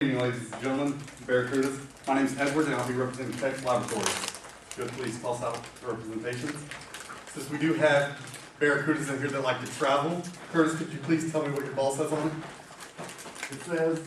Good evening, ladies and gentlemen, Barracudas. My name is Edward, and I'll be representing Kesc Laboratories. Good, please toss out the representations. Since we do have Barracudas in here that like to travel, Curtis, could you please tell me what your ball says on it? It says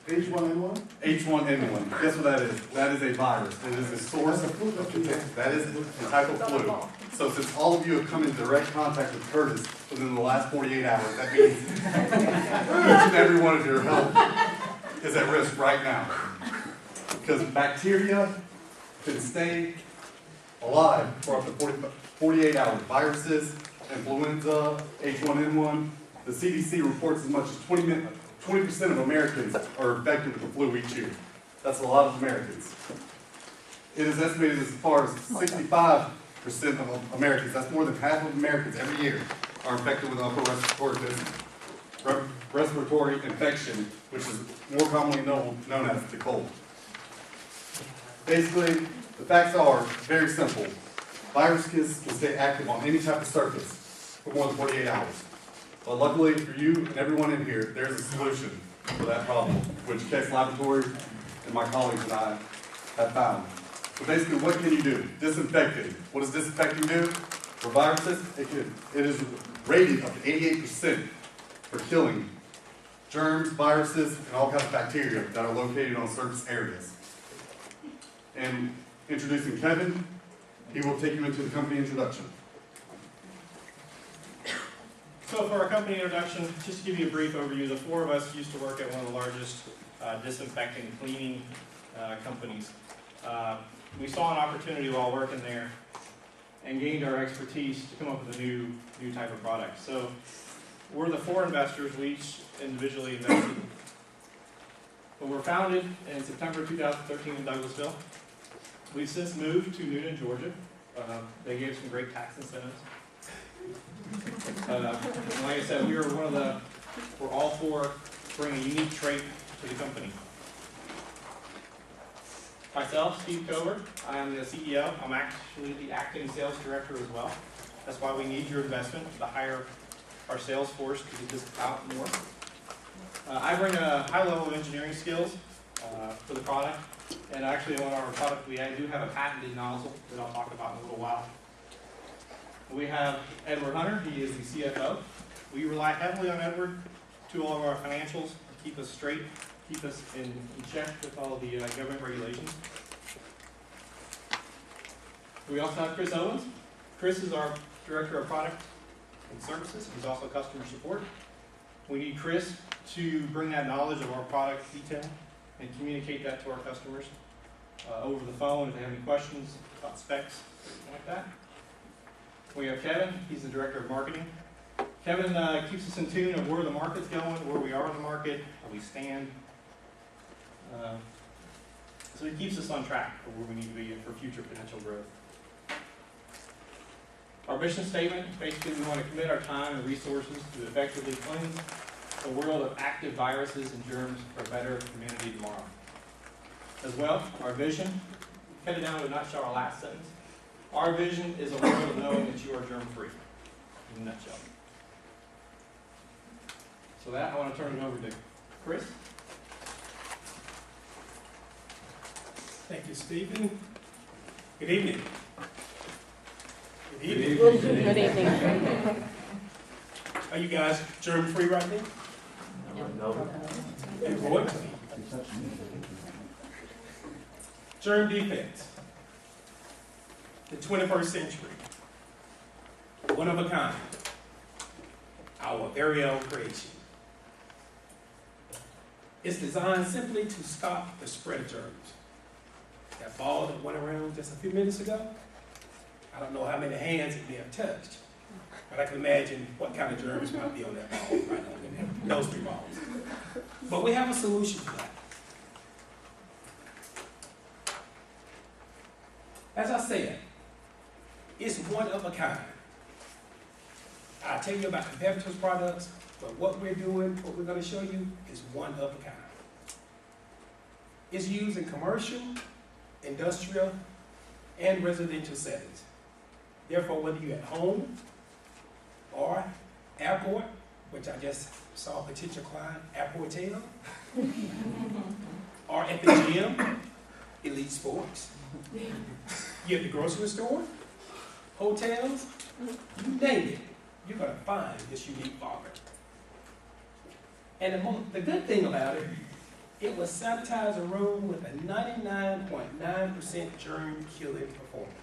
H1N1. H1N1. Guess what that is? That is a virus. It is a source of that is a type of flu. So since all of you have come in direct contact with Curtis within the last 48 hours, that means each and every one of your health is at risk right now. Because bacteria can stay alive for up to 48 hours. Viruses, influenza, H1N1. The CDC reports as much as 20% of Americans are infected with the flu each year. That's a lot of Americans. It is estimated as far as 65% of Americans, that's more than half of Americans every year, are infected with upper respiratory infection, which is more commonly known as the cold. Basically, the facts are very simple. Viruses can stay active on any type of surface for more than 48 hours. But luckily for you and everyone in here, there's a solution for that problem, which Kesc Laboratories and my colleagues and I have found. So basically, what can you do? Disinfecting. What does disinfecting do? For viruses, it is rated up to 88% for killing germs, viruses, and all kinds of bacteria that are located on surface areas. And introducing Kevin, he will take you into the company introduction. So for our company introduction, just to give you a brief overview, the four of us used to work at one of the largest disinfecting and cleaning companies. We saw an opportunity while working there and gained our expertise to come up with a new type of product. So we're the four investors. We each individually invested. But we're founded in September 2013 in Douglasville. We've since moved to Newton, Georgia. They gave some great tax incentives. And like I said, we're all four bring a unique trait to the company. Myself, Steve Cover, I am the CEO. I'm actually the acting sales director as well. That's why we need your investment to hire our sales force to get this out more. I bring a high level of engineering skills for the product. And actually on our product, we do have a patented nozzle that I'll talk about in a little while. We have Edward Hunter, he is the CFO. We rely heavily on Edward to all of our financials, to keep us straight, keep us in check with all the government regulations. We also have Chris Owens. Chris is our Director of Product and Services. He's also customer support. We need Chris to bring that knowledge of our product detail and communicate that to our customers over the phone if they have any questions about specs, something like that. We have Kevin, he's the Director of Marketing. Kevin keeps us in tune of where the market's going, where we are in the market, how we stand. So he keeps us on track for where we need to be for future potential growth. Our mission statement, basically we want to commit our time and resources to effectively cleanse the world of active viruses and germs for a better humanity tomorrow. As well, our vision, headed down to a nutshell, our last sentence. Our vision is a world of knowing that you are germ-free, in a nutshell. So that, I want to turn it over to Chris. Thank you, Stephen. Good evening. Good evening. Good evening. Are you guys germ-free right now? No. And what? Germ defense. The 21st century. One of a kind. Our very own creation. It's designed simply to stop the spread of germs. That ball that went around just a few minutes ago, I don't know how many hands it may have touched, but I can imagine what kind of germs might be on that ball right on there, those three balls. But we have a solution to that. As I said, it's one of a kind. I'll tell you about competitors' products, but what we're doing, what we're going to show you, is one of a kind. It's used in commercial, industrial, and residential settings. Therefore, whether you're at home or airport, which I just saw a potential client, Apple Hotel, or at the gym, Elite Sports. You at the grocery store, hotels, you name it, you're gonna find this unique fogger. And the good thing about it, it will sanitize a room with a 99.9% germ killing performance.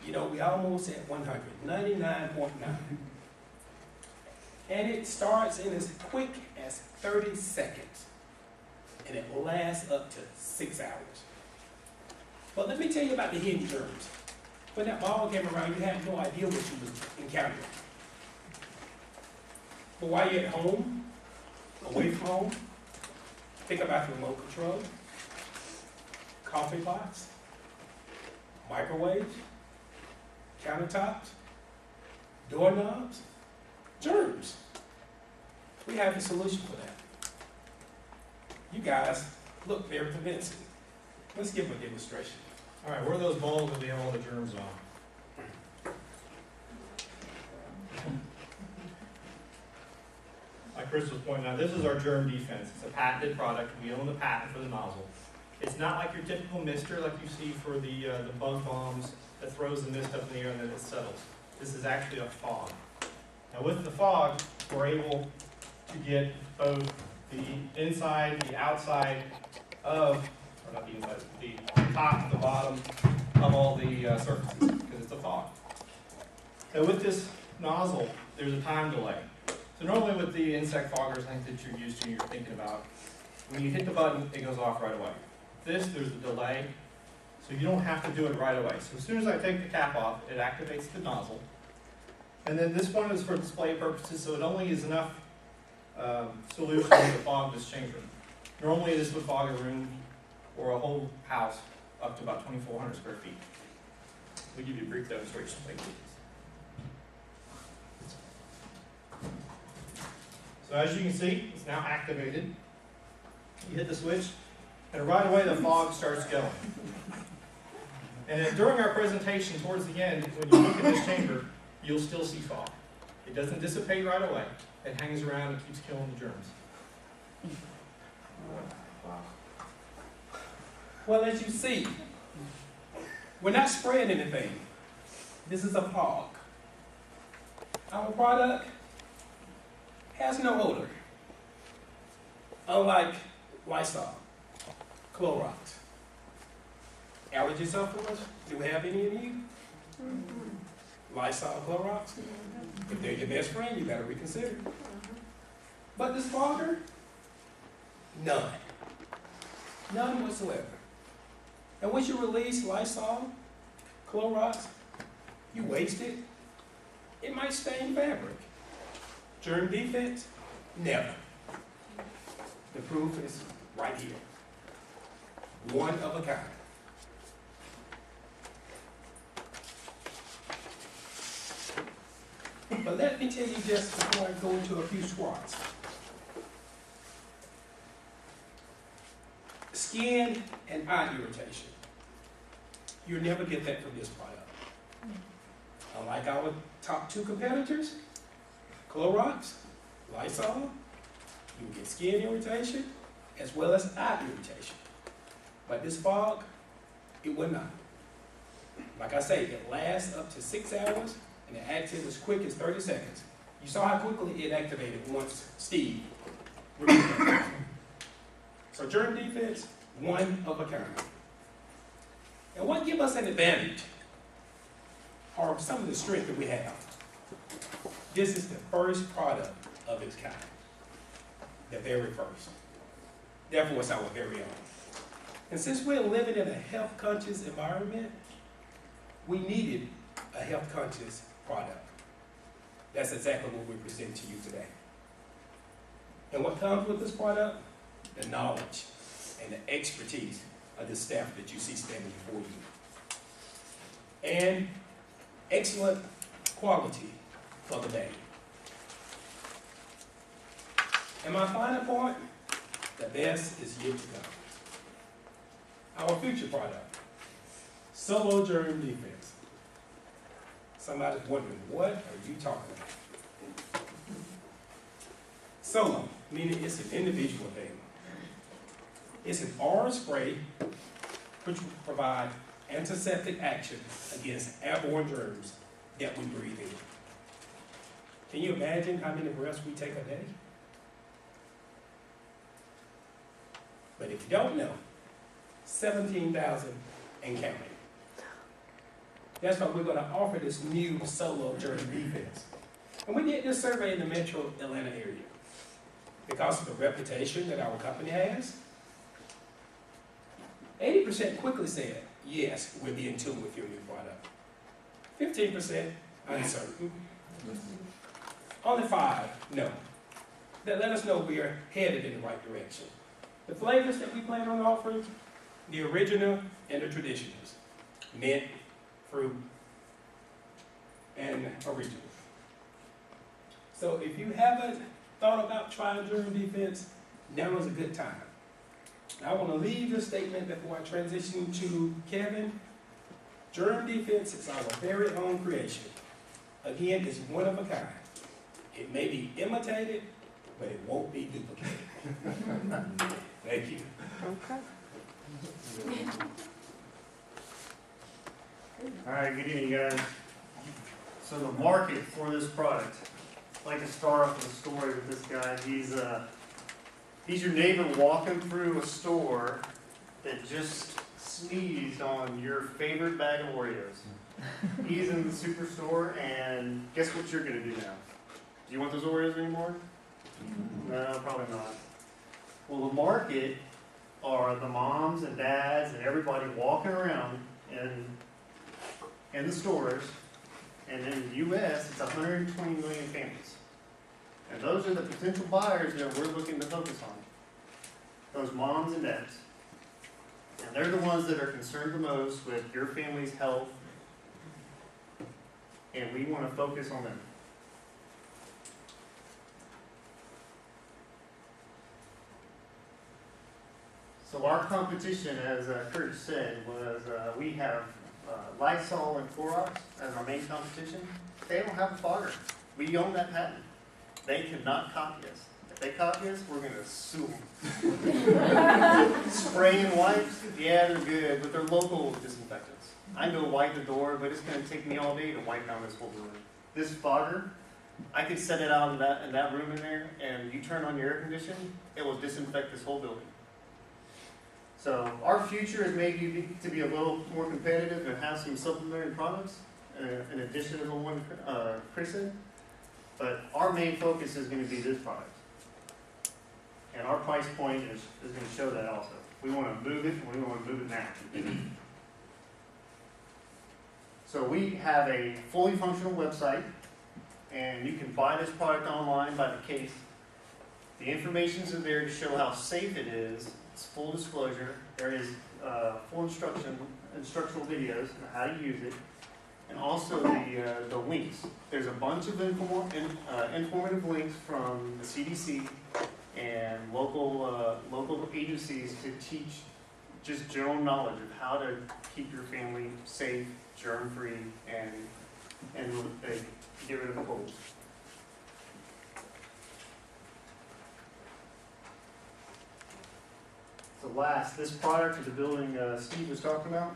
You know, we almost at 100, 99.9. And it starts in as quick as 30 seconds. And it lasts up to 6 hours. But let me tell you about the hidden germs. When that ball came around, you had no idea what you was encountering. But while you're at home, away from home, think about the remote control, coffee pots, microwaves, countertops, doorknobs, germs. We have a solution for that. You guys look very convincing. Let's give them a demonstration. All right, where are those balls that we have all the germs on? Like Chris was pointing out, this is our germ defense. It's a patented product. We own the patent for the nozzle. It's not like your typical mister like you see for the bug bombs that throws the mist up in the air and then it settles. This is actually a fog. Now with the fog, we're able to get both the inside, the outside of, or not the inside, the top, the bottom of all the surfaces, because it's a fog. Now with this nozzle, there's a time delay. So normally with the insect foggers, I think that you're used to, you're thinking about, when you hit the button, it goes off right away. This, there's a delay, so you don't have to do it right away. So as soon as I take the cap off, it activates the nozzle. And then this one is for display purposes, so it only is enough solution to fog this chamber. Normally this would fog a room or a whole house up to about 2,400 square feet. We'll give you a brief demonstration. Thank you. So as you can see, it's now activated. You hit the switch, and right away the fog starts going. And then during our presentation, towards the end, when you look at this chamber, you'll still see fog. It doesn't dissipate right away. It hangs around and keeps killing the germs. Well, as you see, we're not spraying anything. This is a fog. Our product has no odor. Unlike Lysol, Clorox. Allergy sufferers, do we have any of you? Lysol, Clorox? If they're your best friend, you better reconsider. But this fogger, none. None whatsoever. And once you release Lysol, Clorox, you waste it, it might stain fabric. Germ defects? Never. The proof is right here. One of a kind. But let me tell you just before I go into a few swats. Skin and eye irritation. You'll never get that from this product. Unlike our top two competitors, Clorox, Lysol, you will get skin irritation as well as eye irritation. But this fog, it will not. Like I say, it lasts up to 6 hours and it acts as quick as 30 seconds. You saw how quickly it activated once Steve removed it. So germ defense, one of a kind. And what gives us an advantage are some of the strength that we have. This is the first product of its kind. The very first. Therefore, it's our very own. And since we're living in a health-conscious environment, we needed a health-conscious product. That's exactly what we present to you today. And what comes with this product? The knowledge and the expertise of the staff that you see standing before you. And excellent quality for the day. And my final point, the best is yet to come. Our future product, Solo Germ Defense. Somebody's wondering, what are you talking about? Solo, meaning it's an individual thing. It's an orange spray which will provide antiseptic action against airborne germs that we breathe in. Can you imagine how many breaths we take a day? But if you don't know, 17,000 and counting. That's why we're going to offer this new solo germ defense. And we did this survey in the metro Atlanta area. Because of the reputation that our company has, 80% quickly said, yes, we'll be in tune with your new product. 15% uncertain. Only 5, no. That let us know we are headed in the right direction. The flavors that we plan on offering, the original and the traditionals. Mint, fruit, and original. So if you haven't thought about trying germ defense, now is a good time. Now I want to leave this statement before I transition to Kevin. Germ defense is our very own creation. Again, it's one of a kind. It may be imitated, but it won't be duplicated. Thank you. Okay. All right, good evening, guys. So the market for this product, I'd like to start off with a story with this guy. He's your neighbor walking through a store that just sneezed on your favorite bag of Oreos. He's in the superstore, and guess what you're going to do now? Do you want those Oreos anymore? No, probably not. Well, the market are the moms and dads and everybody walking around in the stores, and in the U.S., it's 120 million families. And those are the potential buyers that we're looking to focus on. Those moms and dads. And they're the ones that are concerned the most with your family's health, and we want to focus on them. So our competition, as Kurt said, was we have Lysol and Clorox as our main competition. They don't have a fogger. We own that patent. They cannot copy us. If they copy us, we're going to sue them. Spraying wipes, yeah, they're good, but they're local disinfectants. I can go wipe the door, but it's going to take me all day to wipe down this whole room. This fogger, I could set it out in that room in there, and you turn on your air conditioning, it will disinfect this whole building. So our future is maybe to be a little more competitive and have some supplementary products in addition to the one Chris said. But our main focus is going to be this product. And our price point is going to show that also. We want to move it, and we want to move it now. So we have a fully functional website, and you can buy this product online by the case. The information's in there to show how safe it is. It's full disclosure. There is full instructional videos on how to use it, and also the links. There's a bunch of informative links from the CDC and local agencies to teach just general knowledge of how to keep your family safe, germ-free, and get rid of the colds. So last, this product is the building Steve was talking about.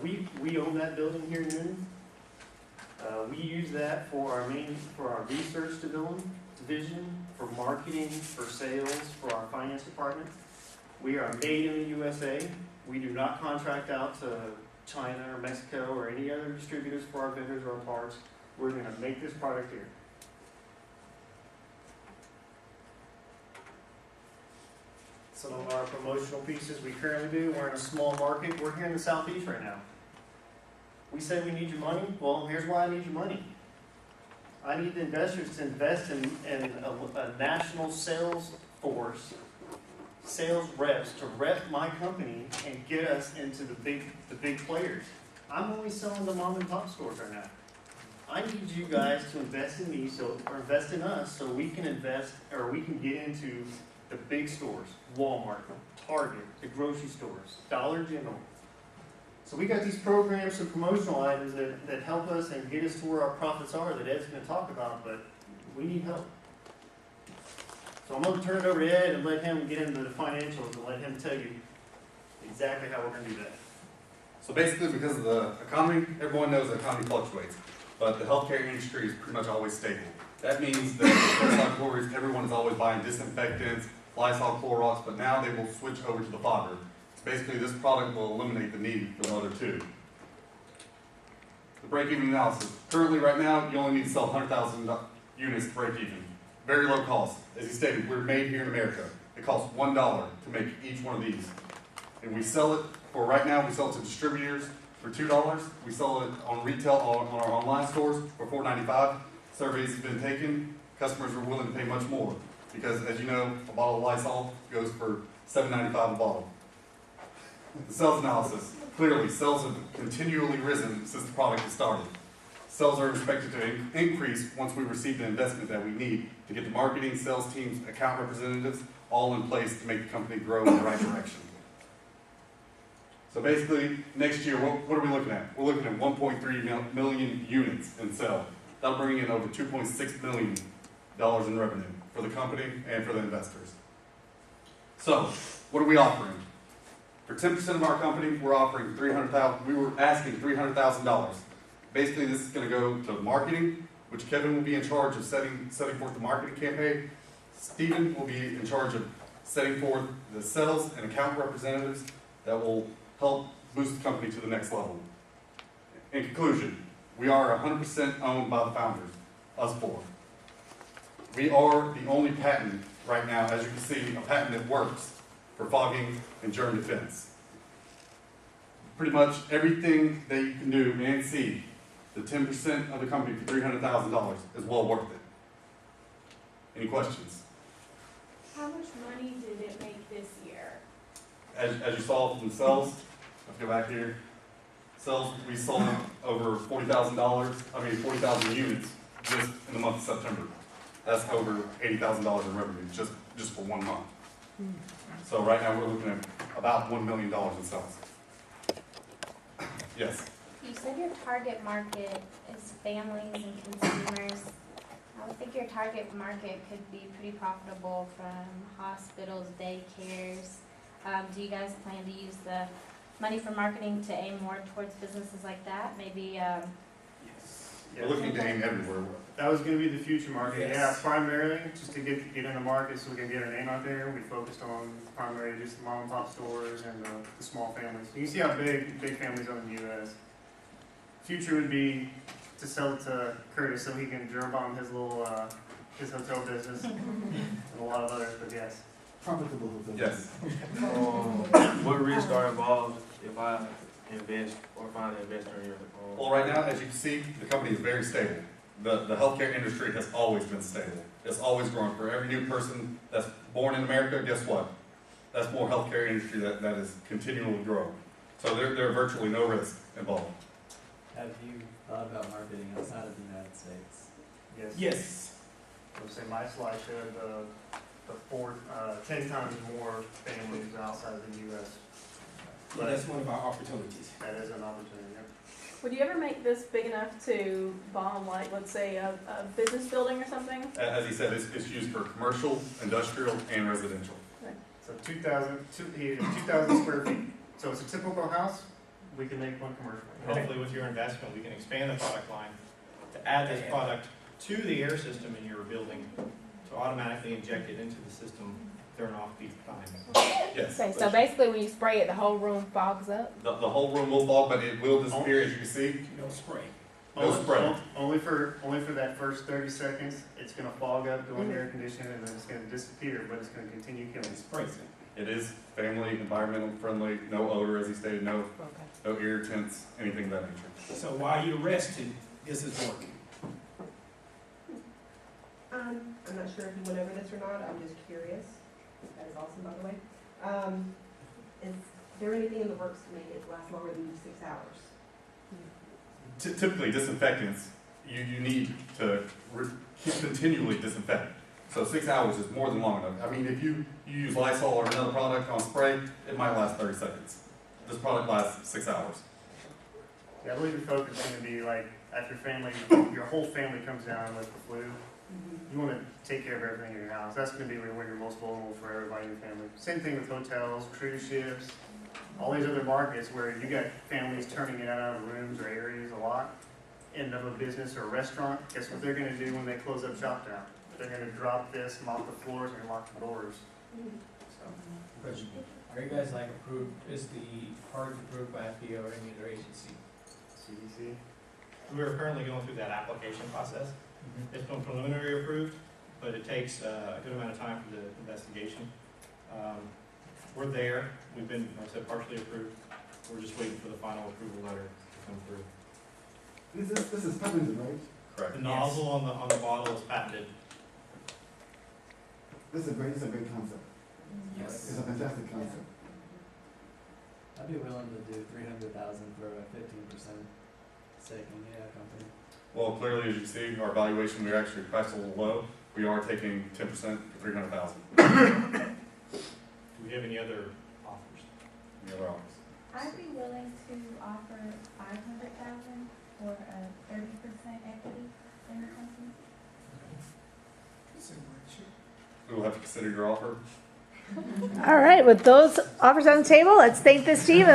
We own that building here in Newton. We use that for our research division, for marketing, for sales, for our finance department. We are made in the USA. We do not contract out to China or Mexico or any other distributors for our vendors or our parts. We're going to make this product here. Some of our promotional pieces we currently do, we're in a small market. We're here in the Southeast right now. We say we need your money. Well, here's why I need your money. I need the investors to invest in a national sales force, sales reps to rep my company and get us into the big players. I'm only selling to mom and pop stores right now. I need you guys to invest in me, or invest in us, so we can invest, or we can get into the big stores, Walmart, Target, the grocery stores, Dollar General. So we got these programs and promotional items that help us and get us to where our profits are that Ed's going to talk about, but we need help. So I'm gonna turn it over to Ed and let him get into the financials and let him tell you exactly how we're gonna do that. So basically, because of the economy, everyone knows the economy fluctuates, but the healthcare industry is pretty much always stable. That means that Kesc Laboratories, everyone is always buying disinfectants, Lysol, Clorox, but now they will switch over to the fogger. So basically, this product will eliminate the need for the other two. The break-even analysis. Currently, right now, you only need to sell 100,000 units to break even. Very low cost. As you stated, we're made here in America. It costs $1 to make each one of these. And we sell it for, right now, we sell it to distributors for $2. We sell it on retail on our online stores for $4.95. Surveys have been taken. Customers are willing to pay much more because, as you know, a bottle of Lysol goes for $7.95 a bottle. The sales analysis. Clearly, sales have continually risen since the product has started. Sales are expected to increase once we receive the investment that we need to get the marketing, sales teams, account representatives all in place to make the company grow in the right direction. So basically, next year, what are we looking at? We're looking at 1.3 million units in sale. That'll bring in over $2.6 million in revenue for the company and for the investors. So, what are we offering? For 10% of our company, we're offering $300,000. We were asking $300,000. Basically, this is going to go to marketing, which Kevin will be in charge of setting forth the marketing campaign. Stephen will be in charge of setting forth the sales and account representatives that will help boost the company to the next level. In conclusion, we are 100% owned by the founders, us four. We are the only patent right now, as you can see, a patent that works for fogging and germ defense. Pretty much everything that you can do and see, the 10% of the company for $300,000 is well worth it. Any questions? How much money did it make this year? As you saw from the sales, let's go back here. Sales, we sold over $40,000 units just in the month of September. That's over $80,000 in revenue just for 1 month. So right now we're looking at about $1 million in sales. Yes. You said your target market is families and consumers. I would think your target market could be pretty profitable from hospitals, daycares. Do you guys plan to use the money for marketing to aim more towards businesses like that? Maybe, Yes. We're looking to aim everywhere. That was gonna be the future market. Yes. Yeah, primarily, just to get in the market so we can get our name out there. We focused on primarily just the mom and pop stores and the small families. You can see how big families are in the US. Future would be to sell it to Curtis so he can germ bomb his little, his hotel business and a lot of others, but yes. Profitable. Yes. What risks are involved if I invest or find an investor in your Well, right now, as you can see, the company is very stable. The healthcare industry has always been stable. It's always growing. For every new person that's born in America, guess what? That's more healthcare industry that is continually growing. So there are virtually no risk involved. Have you thought about marketing outside of the United States? Yes. Yes. I would say my slide showed the 10 times more families outside of the US. Well, that's one of our opportunities. That is an opportunity, yeah. Would you ever make this big enough to bomb, like, let's say, a business building or something? As he said, it's used for commercial, industrial, and residential. So 2,000 square feet. So it's a typical house, we can make one commercial. Hopefully with your investment, we can expand the product line to add this product to the air system in your building to automatically inject it into the system during off-peak times. Yes. Okay, so basically when you spray it, the whole room fogs up? The whole room will fog, but it will disappear, as you can see. No spray. No spray. Only for that first 30 seconds, it's gonna fog up, go into air conditioning, and then it's gonna disappear, but it's gonna continue killing. Spray. It is family, environmental friendly, no odor, as he stated, no irritants, anything of that nature. So while you're resting, this is working. I'm not sure if you went over this or not, I'm just curious. That is awesome, by the way. Is there anything in the works to make it last longer than 6 hours? Typically, disinfectants, you need to continually disinfect. So 6 hours is more than long enough. I mean, if you use Lysol or another product on spray, it might last 30 seconds. This product lasts 6 hours. Yeah, I believe your focus is gonna be like, after your whole family comes down with the flu, You wanna take care of everything in your house. That's gonna be when you're most vulnerable for everybody in your family. Same thing with hotels, cruise ships, all these other markets where you got families turning it out of rooms or areas a lot. End of a business or a restaurant, guess what they're gonna do when they close up shop down? They're gonna drop this, mop the floors, and lock the doors. So, Question, are you guys like approved, is the park approved by FBO or any other agency? CDC. We're currently going through that application process. It's been preliminary approved, but it takes a good amount of time for the investigation. We're there. We've been, like I said, partially approved. We're just waiting for the final approval letter to come through. This is patented, right? Correct. The nozzle on the bottle is patented. This is it's a great concept. Yes. It's a fantastic concept. I'd be willing to do 300,000 for a 15% stake in the company. Well, clearly, as you can see, our valuation, we're actually priced a little low. We are taking 10% for 300,000. Do we have any other offers? Any other offers? I'd be willing to offer 500,000 for a 30% equity in the company. We will have to consider your offer. All right, with those offers on the table, let's thank this team.